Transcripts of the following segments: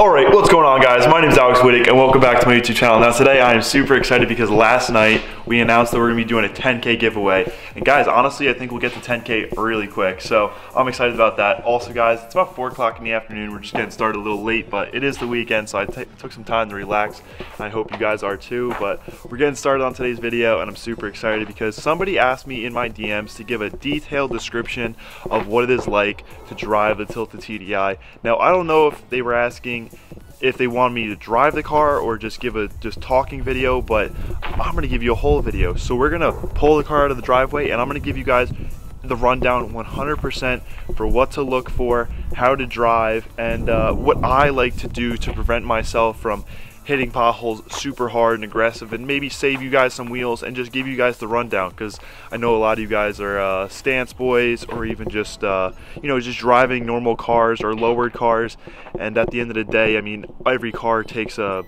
Alright, what's going on, guys? My name is Alex Wittick and welcome back to my YouTube channel. Now today I am super excited because last night we announced that we're going to be doing a 10K giveaway. And guys, honestly, I think we'll get to 10K really quick. So I'm excited about that. Also guys, it's about 4 o'clock in the afternoon. We're just getting started a little late, but it is the weekend, so I took some time to relax. I hope you guys are too, but we're getting started on today's video and I'm super excited because somebody asked me in my DMs to give a detailed description of what it is like to drive the Tilted TDI. Now I don't know if they were asking if they want me to drive the car or just give a talking video, but I'm gonna give you a whole video. So we're gonna pull the car out of the driveway and I'm gonna give you guys the rundown 100% for what to look for, how to drive, and what I like to do to prevent myself from hitting potholes super hard and aggressive, and maybe save you guys some wheels and just give you guys the rundown, because I know a lot of you guys are stance boys or even just you know, just driving normal cars or lowered cars, and at the end of the day, I mean, every car takes a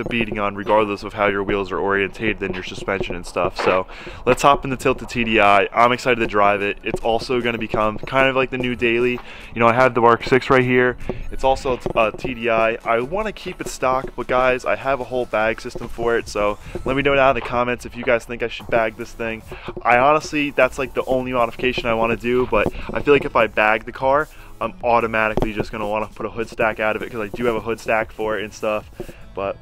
beating on regardless of how your wheels are orientated and your suspension and stuff. So let's hop in the Tilted TDI. I'm excited to drive it. It's also going to become kind of like the new daily. You know, I have the Mark 6 right here. It's also a TDI. I want to keep it stock, but guys, I have a whole bag system for it, so let me know down in the comments if you guys think I should bag this thing. I honestly, that's like the only modification I want to do, but I feel like if I bag the car, I'm automatically just going to want to put a hood stack out of it, because I do have a hood stack for it and stuff, but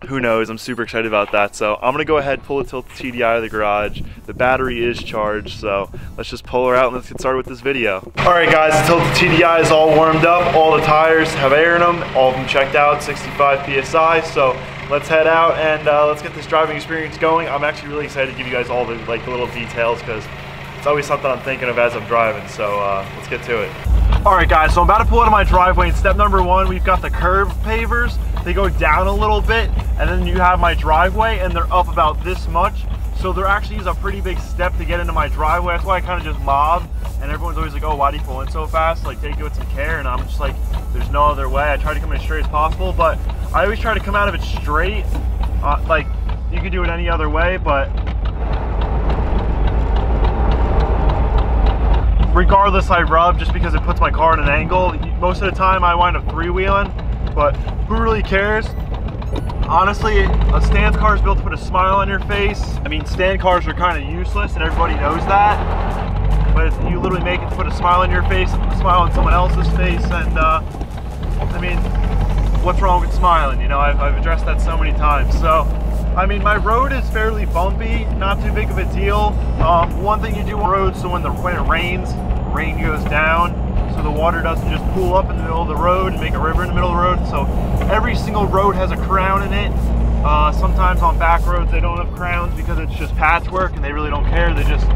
who knows. I'm super excited about that. So I'm going to go ahead and pull the Tilted TDI out of the garage. The battery is charged, so let's just pull her out and let's get started with this video. Alright guys, the Tilted TDI is all warmed up. All the tires have air in them. All of them checked out, 65 PSI. So let's head out and let's get this driving experience going. I'm actually really excited to give you guys all the little details, because it's always something I'm thinking of as I'm driving. So let's get to it. Alright guys, so I'm about to pull out of my driveway, and step number one, we've got the curb pavers. They go down a little bit, and then you have my driveway, and they're up about this much. So there actually is a pretty big step to get into my driveway. That's why I kind of just mob, and everyone's always like, oh, why do you pull in so fast? Like, take it with some care, and I'm just like, there's no other way. I try to come in as straight as possible, but I always try to come out of it straight. Like, you could do it any other way, but regardless, I rub just because it puts my car in an angle. Most of the time I wind up three-wheeling, but who really cares? Honestly, a stance car is built to put a smile on your face. I mean, stand cars are kind of useless and everybody knows that, but you literally make it to put a smile on your face and put a smile on someone else's face, and I mean, what's wrong with smiling? You know, I've addressed that so many times. So I mean, my road is fairly bumpy, not too big of a deal. One thing you do on roads, so when it rains, rain goes down, so the water doesn't just pool up in the middle of the road and make a river in the middle of the road. So every single road has a crown in it. Sometimes on back roads they don't have crowns because it's just patchwork and they really don't care. They're just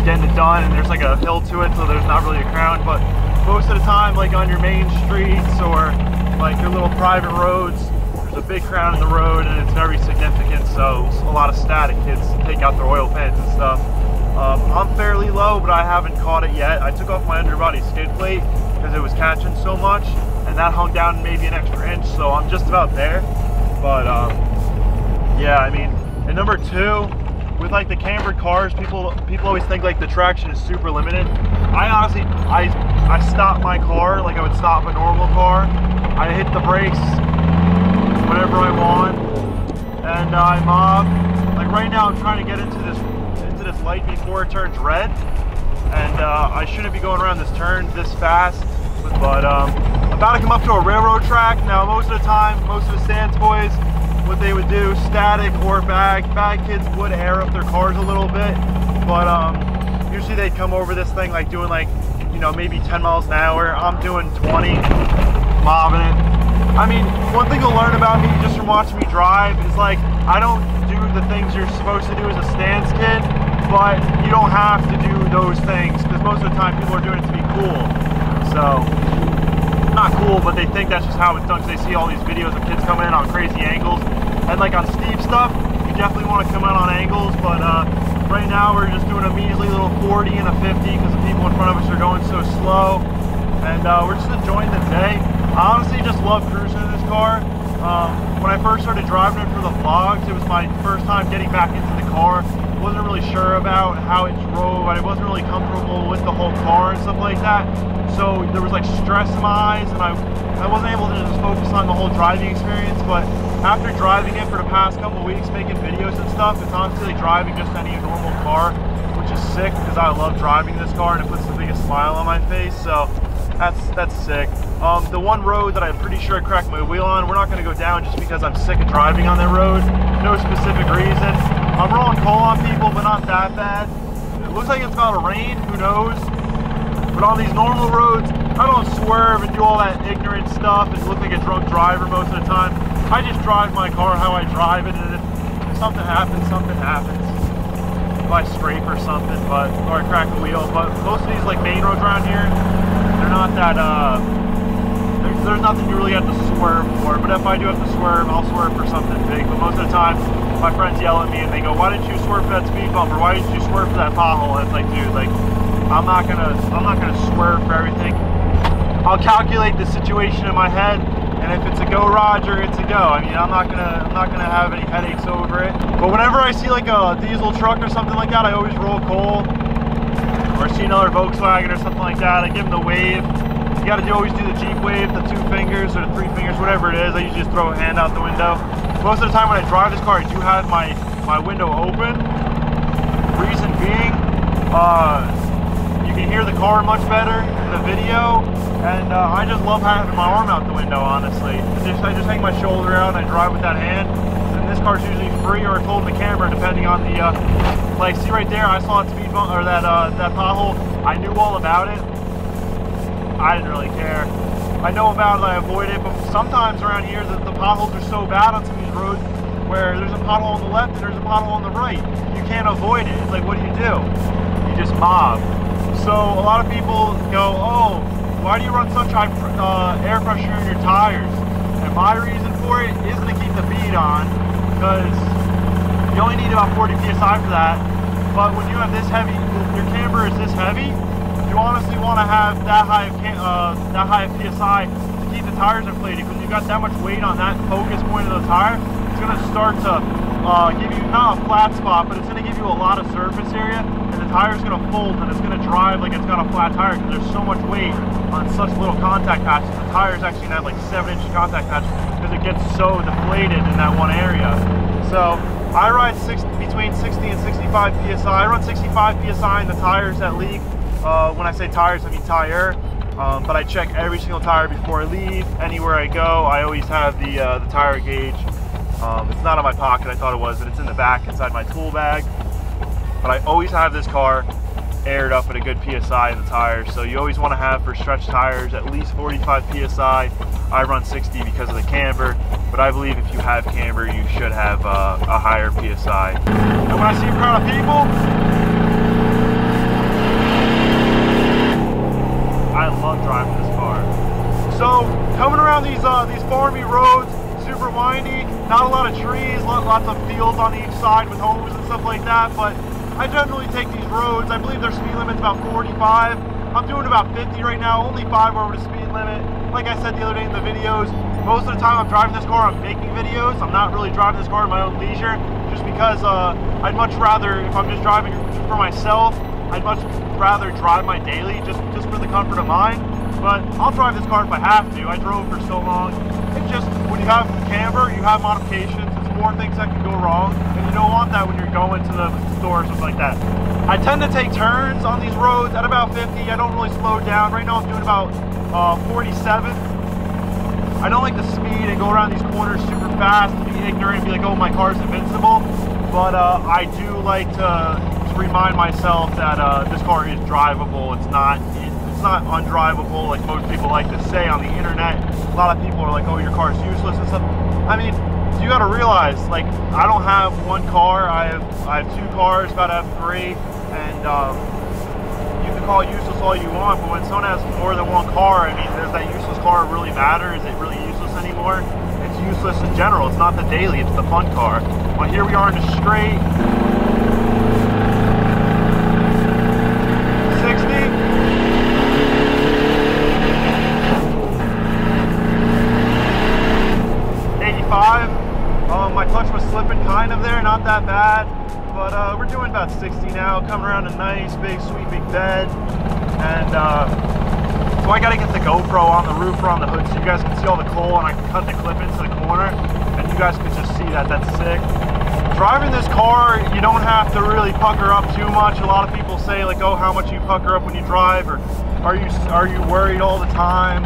getting it done, and there's like a hill to it, so there's not really a crown. But most of the time, like on your main streets or like your little private roads, a big crown in the road, and it's very significant, so a lot of static kids take out their oil pans and stuff. I'm fairly low, but I haven't caught it yet. I took off my underbody skid plate because it was catching so much, and that hung down maybe an extra inch, so I'm just about there. But yeah, I mean, and number two, with like the cambered cars, people always think like the traction is super limited. I honestly, I stopped my car like I would stop a normal car. I hit the brakes whenever I want, and I mob. Like right now I'm trying to get into this light before it turns red, and I shouldn't be going around this turn this fast, but I'm about to come up to a railroad track. Now most of the time, most of the stance boys, what they would do, static or bag kids would air up their cars a little bit, but usually they'd come over this thing like doing like, you know, maybe 10 miles an hour. I'm doing 20, mobbing it. I mean, one thing you'll learn about me just from watching me drive is like, I don't do the things you're supposed to do as a stance kid, but you don't have to do those things, because most of the time people are doing it to be cool. So, not cool, but they think that's just how it's done, because they see all these videos of kids coming in on crazy angles. And like on steep stuff, you definitely want to come out on angles, but right now we're just doing a measly little 40 and a 50 because the people in front of us are going so slow. And we're just enjoying the day. I honestly just love cruising in this car. When I first started driving it for the vlogs, it was my first time getting back into the car. wasn't really sure about how it drove. I wasn't really comfortable with the whole car and stuff like that. So there was like stress in my eyes, and I wasn't able to just focus on the whole driving experience. But after driving it for the past couple of weeks, making videos and stuff, it's honestly like driving just any normal car, which is sick because I love driving this car and it puts the biggest smile on my face. So that's sick. The one road that I'm pretty sure I cracked my wheel on, we're not going to go down just because I'm sick of driving on that road. No specific reason. I'm rolling coal on people, but not that bad. It looks like it's about to rain, who knows? But on these normal roads, I don't swerve and do all that ignorant stuff and look like a drunk driver most of the time. I just drive my car how I drive it, and if something happens, something happens. If I scrape or something, or I crack a wheel. But most of these like main roads around here, they're not that, there's nothing you really have to swerve for. But if I do have to swerve, I'll swerve for something big. But most of the time, my friends yell at me and they go, "Why didn't you swerve for that speed bump? Or why didn't you swerve for that pothole?" And it's like, dude, like, I'm not gonna swerve for everything. I'll calculate the situation in my head, and if it's a go, Roger, it's a go. I mean, I'm not gonna have any headaches over it. But whenever I see like a diesel truck or something like that, I always roll coal. Or see another Volkswagen or something like that, I give them the wave. You gotta always do the Jeep wave, the 2 fingers or the 3 fingers, whatever it is. I usually just throw a hand out the window. Most of the time when I drive this car, I do have my window open. Reason being, you can hear the car much better in the video, and I just love having my arm out the window, honestly. I just hang my shoulder out and I drive with that hand. And this car's usually free or it's holding the camera, depending on the, like, see right there, I saw that speed bump, or that pothole. I knew all about it. I didn't really care. I know about it, I avoid it, but sometimes around here, the potholes are so bad on some of these roads where there's a pothole on the left and there's a pothole on the right. You can't avoid it. It's like, what do? You just mob. So a lot of people go, "Oh, why do you run such high air pressure in your tires?" And my reason for it isn't to keep the bead on, because you only need about 40 PSI for that. But when you have this heavy, your camber is this heavy, you honestly want to have that high of PSI to keep the tires inflated, because you've got that much weight on that focus point of the tire. It's going to start to give you not a flat spot, but it's going to give you a lot of surface area, and the tire's going to fold and it's going to drive like it's got a flat tire, because there's so much weight on such little contact patches. The tire's actually going to have like 7-inch contact patches because it gets so deflated in that one area. So I ride between 60 and 65 PSI. I run 65 PSI in the tires that leak. When I say tires, I mean tire. But I check every single tire before I leave. Anywhere I go, I always have the tire gauge. It's not in my pocket, I thought it was, but it's in the back inside my tool bag. But I always have this car aired up at a good PSI in the tires. So you always want to have, for stretch tires, at least 45 PSI. I run 60 because of the camber, but I believe if you have camber, you should have a higher PSI. And when I see a crowd of people, I love driving this car. So coming around these farmy roads, super windy, not a lot of trees, lots of fields on each side with homes and stuff like that, but I generally take these roads. I believe their speed limit's about 45. I'm doing about 50 right now, only 5 over the speed limit. Like I said the other day in the videos, most of the time I'm driving this car, I'm making videos. I'm not really driving this car at my own leisure, just because I'd much rather, if I'm just driving for myself, I'd much rather drive my daily just for the comfort of mine. But I'll drive this car if I have to. I drove for so long. It's just, when you have camber, you have modifications, it's more things that can go wrong, and you don't want that when you're going to the store or something like that. I tend to take turns on these roads at about 50. I don't really slow down. Right now I'm doing about 47. I don't like to speed and go around these corners super fast and be ignorant and be like, "Oh, my car's invincible." But I do like to remind myself that this car is drivable. It's not undrivable like most people like to say on the internet. A lot of people are like, "Oh, your car's useless" and stuff. I mean, you got to realize, like, I don't have one car. I have 2 cars, about to have 3, and you can call it useless all you want, but when someone has more than one car, I mean, does that useless car really matter? Is it really useless anymore? It's useless in general. It's not the daily, it's the fun car. Well, here we are in the straight. 60. My clutch was slipping kind of there, not that bad. but we're doing about 60 now, coming around a nice, big, sweet, big bed. And so I gotta get the GoPro on the roof or on the hood so you guys can see all the coal, and I can cut the clip into the corner, and you guys can just see that. That's sick. Driving this car, you don't have to really pucker up too much. A lot of people say like, oh, how much you pucker up when you drive, or are you worried all the time?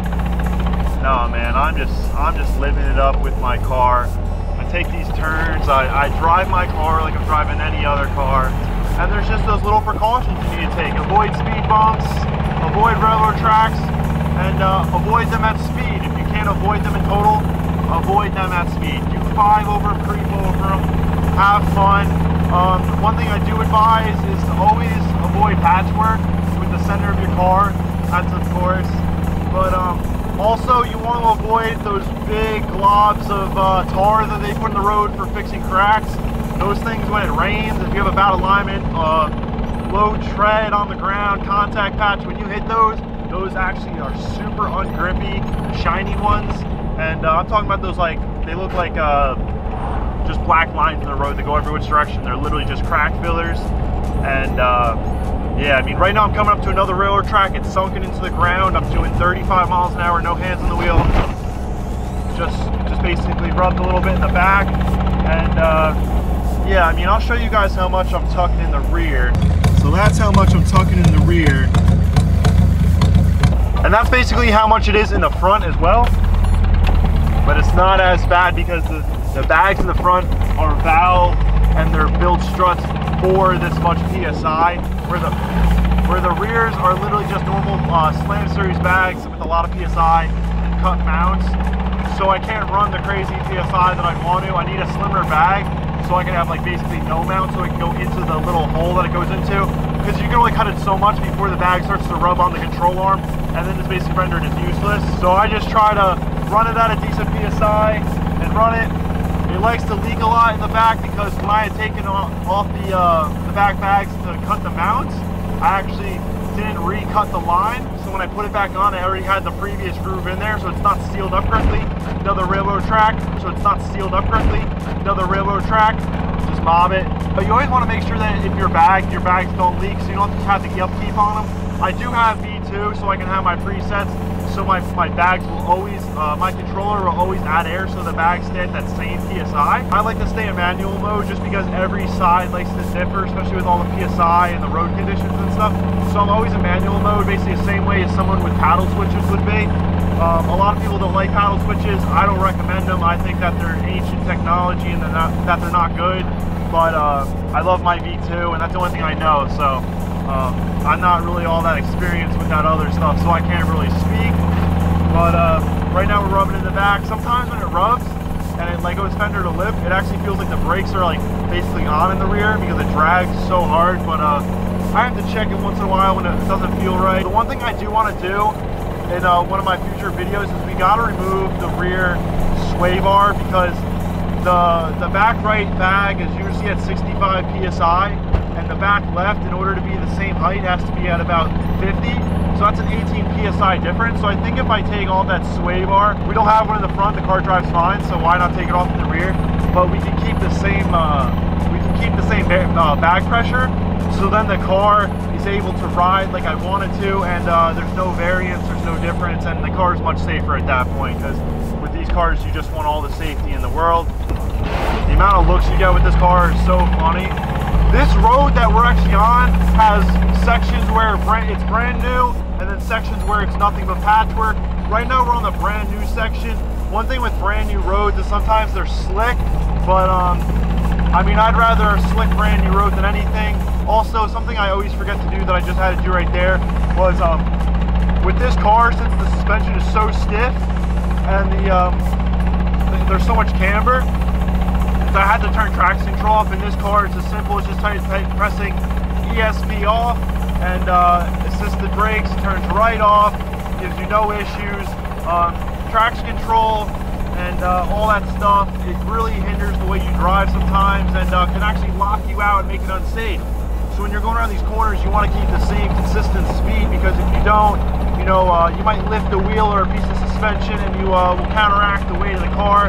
No, man, I'm just living it up with my car. I take these turns, I drive my car like I'm driving any other car, and there's just those little precautions you need to take. Avoid speed bumps, avoid railroad tracks, and avoid them at speed. If you can't avoid them in total, avoid them at speed. Do 5 over, creep over them, have fun. One thing I do advise is to always avoid patchwork with the center of your car. That's of course, but also you want to avoid those big globs of tar that they put in the road for fixing cracks. Those things, when it rains, if you have a bad alignment, low tread on the ground, contact patch, when you hit those actually are super ungrippy, shiny ones. And I'm talking about those, like, they look like just black lines in the road that go every which direction. They're literally just crack fillers. And yeah, I mean, right now I'm coming up to another railroad track. It's sunken into the ground. I'm doing 35 miles an hour, no hands on the wheel. Just basically rubbed a little bit in the back. And yeah, I mean, I'll show you guys how much I'm tucking in the rear. So that's how much I'm tucking in the rear. And that's basically how much it is in the front as well. But it's not as bad because the bags in the front are valved and they're built struts for this much PSI, where the rears are literally just normal Slam Series bags with a lot of PSI and cut mounts. So I can't run the crazy PSI that I want to. I need a slimmer bag so I can have like basically no mount, so it can go into the little hole that it goes into. Because you can only cut it so much before the bag starts to rub on the control arm, and then it's basically rendered as useless. So I just try to run it at a decent PSI and run it. It likes to leak a lot in the back because when I had taken off the back bags to cut the mounts, I actually didn't recut the line. So when I put it back on, I already had the previous groove in there, so it's not sealed up correctly. Another railroad track, so it's not sealed up correctly. Another railroad track, just mob it. But you always want to make sure that if your bags don't leak, so you don't have the upkeep on them. I do have V2, so I can have my presets. So my bags will always, my controller will always add air so the bags stay at that same PSI. I like to stay in manual mode just because every side likes to differ, especially with all the PSI and the road conditions and stuff. So I'm always in manual mode, basically the same way as someone with paddle switches would be. A lot of people don't like paddle switches. I don't recommend them. I think that they're ancient technology and that they're not good. But I love my V2 and that's the only thing I know. So I'm not really all that experienced with that other stuff, so I can't really speak. But right now we're rubbing in the back. Sometimes when it rubs and it like goes fender to lip, it actually feels like the brakes are like basically on in the rear because it drags so hard. But I have to check it once in a while when it doesn't feel right. The one thing I do want to do in one of my future videos is we got to remove the rear sway bar because the back right bag is usually at 65 PSI. And the back left, in order to be the same height, has to be at about 50. So that's an 18 PSI difference. So I think if I take all that sway bar, we don't have one in the front, the car drives fine, so why not take it off in the rear? But we can keep the same bag pressure, so then the car is able to ride like I want it to, and there's no variance, there's no difference, and the car is much safer at that point, because with these cars, you just want all the safety in the world. The amount of looks you get with this car is so funny. This road that we're actually on has sections where it's brand new and then sections where it's nothing but patchwork. Right now we're on the brand new section. One thing with brand new roads is sometimes they're slick, but I mean, I'd rather a slick brand new road than anything. Also, something I always forget to do that I just had to do right there was with this car, since the suspension is so stiff and there's so much camber, so I had to turn traction control off. In this car, it's as simple as just pressing ESP off, and assisted brakes turns right off, gives you no issues. Traction control and all that stuff, it really hinders the way you drive sometimes, and can actually lock you out and make it unsafe. So when you're going around these corners, you want to keep the same consistent speed, because if you don't, you know, you might lift a wheel or a piece of suspension and you will counteract the weight of the car.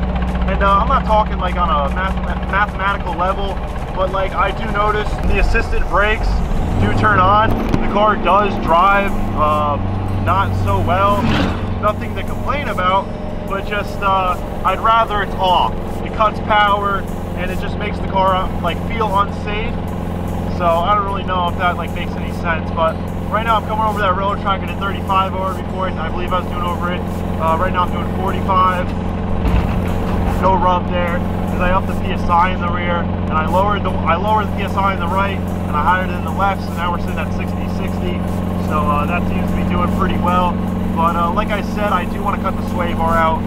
And I'm not talking like on a mathematical level. but like I do notice the assisted brakes do turn on. The car does drive not so well. Nothing to complain about, but just I'd rather it's off. It cuts power and it just makes the car like feel unsafe. So I don't really know if that like makes any sense, but right now I'm coming over that railroad track. I did 35 over before, I believe I was doing over it. Right now I'm doing 45. No rub there, because I upped the PSI in the rear, and I lowered the PSI in the right, and I higher it in the left, so now we're sitting at 60-60. So that seems to be doing pretty well. But like I said, I do want to cut the sway bar out.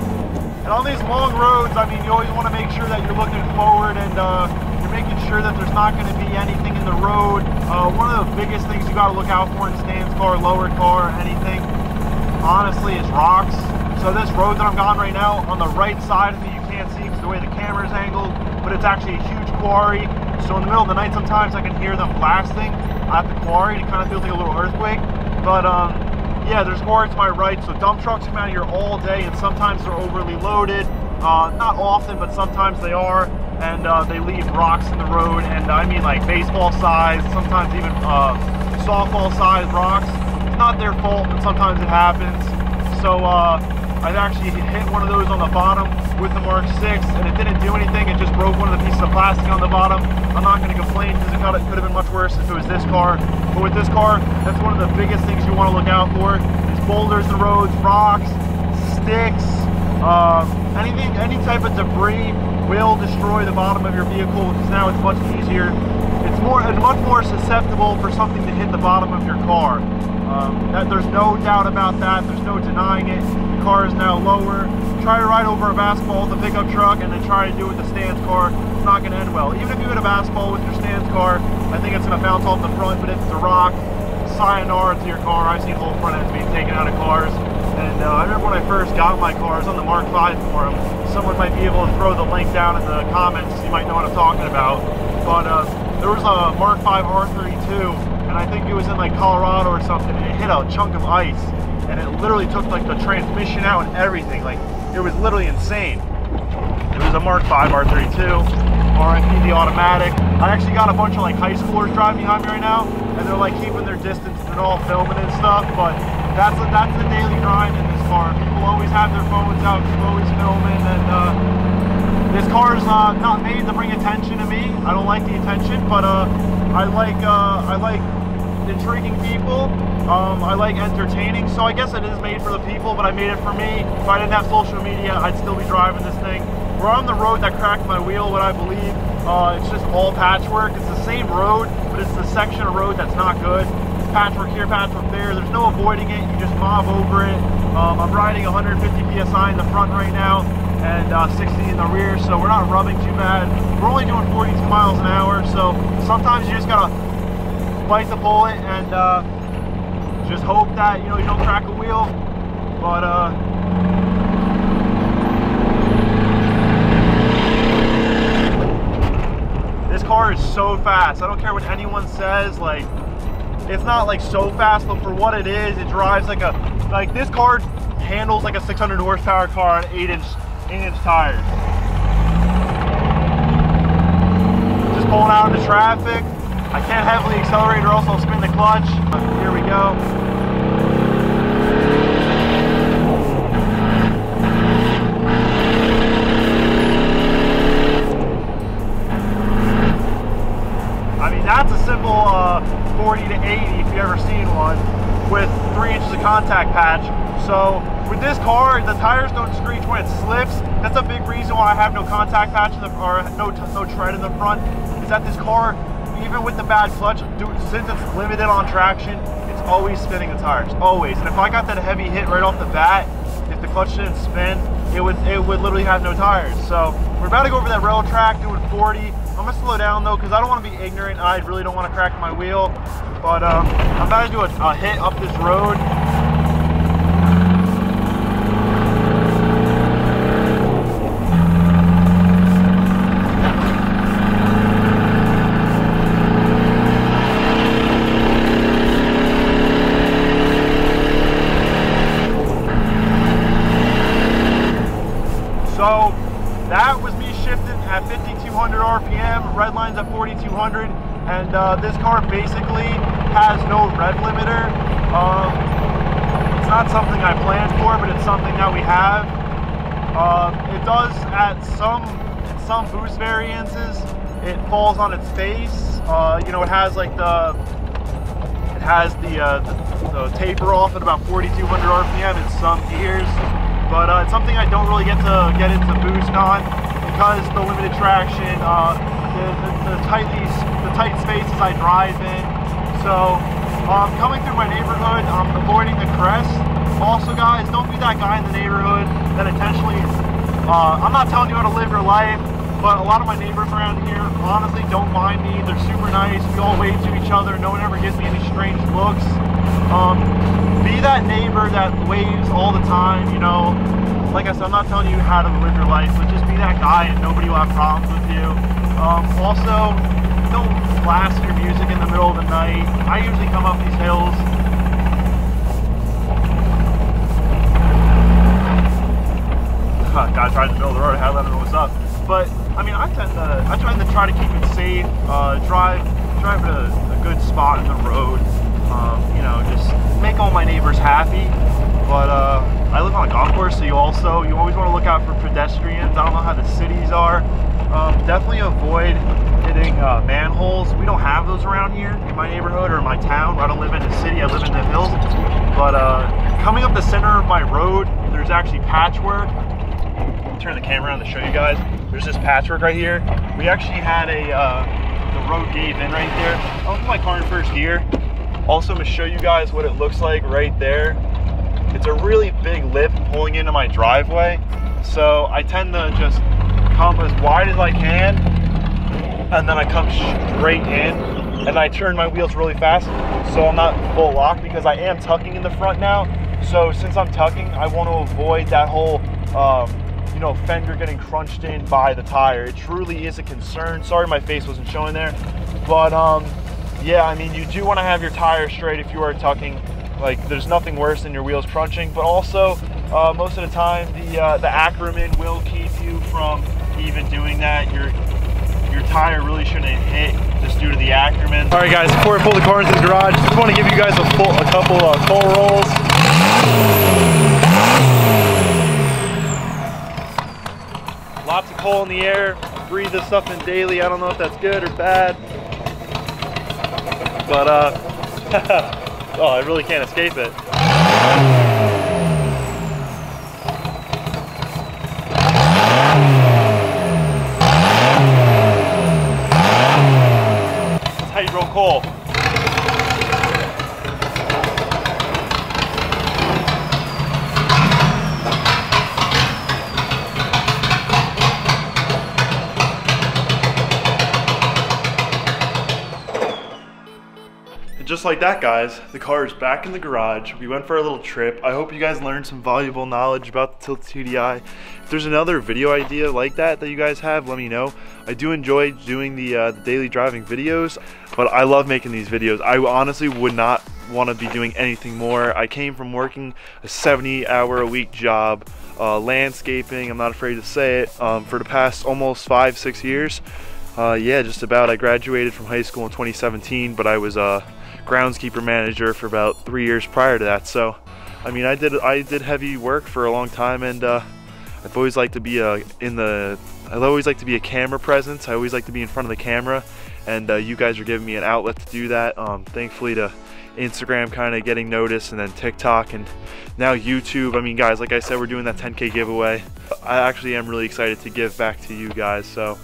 And on these long roads, I mean, you always want to make sure that you're looking forward and you're making sure that there's not going to be anything in the road. One of the biggest things you got to look out for in Stan's car, lowered car, anything, honestly, is rocks. So this road that I'm on right now, on the right side of me, you can't see because the way the camera is angled, but it's actually a huge quarry. So in the middle of the night, sometimes I can hear them blasting at the quarry, and it kind of feels like a little earthquake. But yeah, there's quarry to my right, so dump trucks come out here all day, and sometimes they're overly loaded. Not often, but sometimes they are, and they leave rocks in the road, and I mean like baseball size, sometimes even softball size rocks. It's not their fault, but sometimes it happens. So I've actually hit one of those on the bottom with the Mark 6, and it didn't do anything. It just broke one of the pieces of plastic on the bottom. I'm not going to complain because it could have been much worse if it was this car. But with this car, that's one of the biggest things you want to look out for is boulders in the roads, rocks, sticks, any type of debris will destroy the bottom of your vehicle, because now it's much easier. It's much more susceptible for something to hit the bottom of your car. There's no doubt about that. There's no denying it. The car is now lower. Try to ride over a basketball with a pickup truck and then try to do it with the Stan's car. It's not going to end well. Even if you hit a basketball with your Stan's car, I think it's going to bounce off the front, but if it's a rock, sayonara to your car. I've seen whole front ends being taken out of cars. And I remember when I first got my car, I was on the Mark 5 forum. Someone might be able to throw the link down in the comments. You might know what I'm talking about. But there was a Mark 5 R32, and I think it was in like Colorado or something, and it hit a chunk of ice, and it literally took like the transmission out and everything. Like, it was literally insane. It was a Mark 5 R32, RIP the automatic. I actually got a bunch of like high schoolers driving behind me right now, and they're like keeping their distance and all filming and stuff, but that's the daily grind in this car. People always have their phones out, people always filming, and this car is not made to bring attention to me. I don't like the attention, but I like intriguing people. I like entertaining, so I guess it is made for the people, but I made it for me. If I didn't have social media, I'd still be driving this thing. We're on the road that cracked my wheel, what I believe. It's just all patchwork. It's the same road, but it's the section of road that's not good. Patchwork here, patchwork there. There's no avoiding it. You just mob over it. I'm riding 150 PSI in the front right now, and 60 in the rear, so we're not rubbing too bad. We're only doing 42 miles an hour, so sometimes you just gotta bite the bullet and just hope that you don't crack a wheel. But this car is so fast. I don't care what anyone says. Like, it's not like so fast, but for what it is, it drives like this car handles like a 600 horsepower car on 8-inch tires. Just pulling out into traffic. I can't heavily accelerate or else I'll spin the clutch. Here we go. I mean, that's a simple 40 to 80 if you've ever seen one, with 3 inches of contact patch. So with this car, the tires don't screech when it slips. That's a big reason why I have no contact patch or no tread in the front, is that this car, even with the bad clutch, since it's limited on traction, it's always spinning the tires, always. And if I got that heavy hit right off the bat, if the clutch didn't spin, it would literally have no tires. So we're about to go over that railroad track doing 40. I'm gonna slow down though, because I don't want to be ignorant. I really don't want to crack my wheel. But I'm about to do a hit up this road. So that was me shifting at 52 4,200 RPM, redline's at 4,200, and this car basically has no rev limiter. It's not something I planned for, but it's something that we have. It does at some boost variances, it falls on its face. You know, it has like the taper off at about 4,200 RPM in some gears, but it's something I don't really get into boost on because the limited traction, the tight spaces I drive in. So coming through my neighborhood, I'm avoiding the crest. Also, guys, don't be that guy in the neighborhood that intentionally, I'm not telling you how to live your life, but a lot of my neighbors around here honestly don't mind me. They're super nice. We all wave to each other. No one ever gives me any strange looks. Be that neighbor that waves all the time, you know. Like I said, I'm not telling you how to live your life, but just be that guy and nobody will have problems with you. Also, don't blast your music in the middle of the night. I usually come up these hills. Guy tried to build the road, I had to let him know what's up. But I mean, I try to try to keep it safe, drive at a good spot in the road. You know, just make all my neighbors happy. But I live on a golf course, so you always want to look out for pedestrians. I don't know how the cities are. Definitely avoid hitting manholes. We don't have those around here in my neighborhood or in my town. I don't live in the city, I live in the hills. But coming up the center of my road, there's actually patchwork. I'll turn the camera around to show you guys. There's this patchwork right here. We actually had the road gave in right there. I'll put my car in first gear. Also, I'm gonna show you guys what it looks like right there. It's a really big lip pulling into my driveway. So I tend to just come as wide as I can, and then I come straight in, and I turn my wheels really fast so I'm not full lock, because I am tucking in the front now. So since I'm tucking, I want to avoid that whole you know, fender getting crunched in by the tire. It truly is a concern. Sorry my face wasn't showing there, but yeah, I mean, you do want to have your tires straight if you are tucking. Like, there's nothing worse than your wheels crunching, but also most of the time the Ackerman will keep you from even doing that. Your tire really shouldn't hit just due to the Ackerman. All right, guys, before I pull the car into the garage, just want to give you guys a couple coal rolls. Lots of coal in the air. Breathe this stuff in daily. I don't know if that's good or bad, but oh, I really can't escape it. That's how you roll coal. Just like that, guys, the car is back in the garage. We went for a little trip. I hope you guys learned some valuable knowledge about the Tilted TDI. If there's another video idea like that you guys have, let me know. I do enjoy doing the daily driving videos, but I love making these videos. I honestly would not want to be doing anything more. I came from working a 70-hour-a-week job, landscaping, I'm not afraid to say it, for the past almost 5-6 years. Yeah, just about. I graduated from high school in 2017, but I was groundskeeper manager for about 3 years prior to that. So I mean, I did heavy work for a long time, and I've always liked to be a camera presence. I always like to be in front of the camera, and you guys are giving me an outlet to do that. Thankfully to Instagram kind of getting noticed, and then TikTok, and now YouTube. I mean, guys, like I said, we're doing that 10K giveaway. I actually am really excited to give back to you guys. So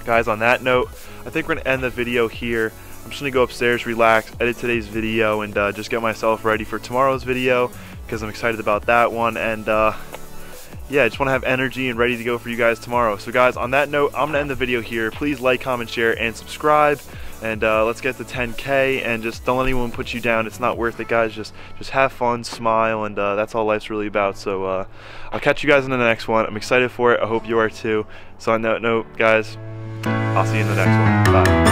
guys, on that note, I think we're gonna end the video here. I'm just gonna go upstairs, relax, edit today's video, and just get myself ready for tomorrow's video, because I'm excited about that one. And yeah, I just want to have energy and ready to go for you guys tomorrow. So guys, on that note, I'm gonna end the video here. Please like, comment, share, and subscribe, and let's get to 10K. And just don't let anyone put you down. It's not worth it, guys. Just have fun, smile, and that's all life's really about. So I'll catch you guys in the next one. I'm excited for it. I hope you are too. So on that note, guys, I'll see you in the next one. Bye.